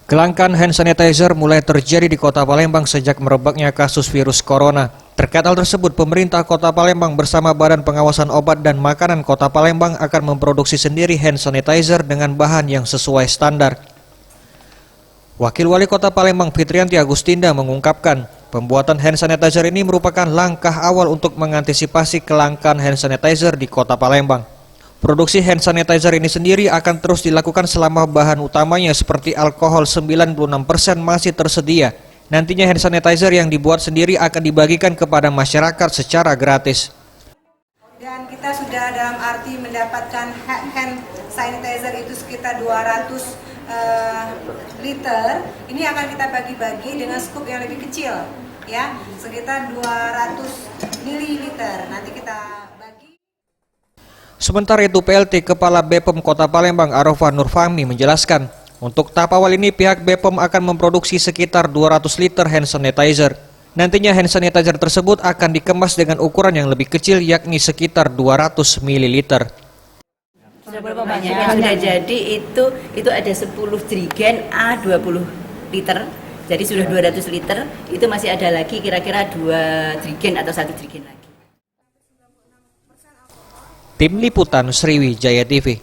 Kelangkaan hand sanitizer mulai terjadi di Kota Palembang sejak merebaknya kasus virus corona. Terkait hal tersebut, pemerintah Kota Palembang bersama Badan Pengawasan Obat dan Makanan Kota Palembang akan memproduksi sendiri hand sanitizer dengan bahan yang sesuai standar. Wakil Wali Kota Palembang Fitrianti Agustinda mengungkapkan, pembuatan hand sanitizer ini merupakan langkah awal untuk mengantisipasi kelangkaan hand sanitizer di Kota Palembang. Produksi hand sanitizer ini sendiri akan terus dilakukan selama bahan utamanya seperti alkohol 96% masih tersedia. Nantinya hand sanitizer yang dibuat sendiri akan dibagikan kepada masyarakat secara gratis. Dan kita sudah dalam arti mendapatkan hand sanitizer itu sekitar 200 liter. Ini akan kita bagi-bagi dengan skup yang lebih kecil, ya, sekitar 200 ml. Nanti kita bagi. Sementara itu, PLT Kepala BPOM Kota Palembang Arofah Nurfahmi menjelaskan, untuk tahap awal ini pihak BPOM akan memproduksi sekitar 200 liter hand sanitizer. Nantinya hand sanitizer tersebut akan dikemas dengan ukuran yang lebih kecil, yakni sekitar 200 ml. Sudah berapa banyak yang sudah jadi itu ada 10 jerigen A20 liter. Jadi sudah 200 liter, itu masih ada lagi kira-kira 2 jerigen atau 1 jerigen lagi. Tim Liputan Sriwijaya TV.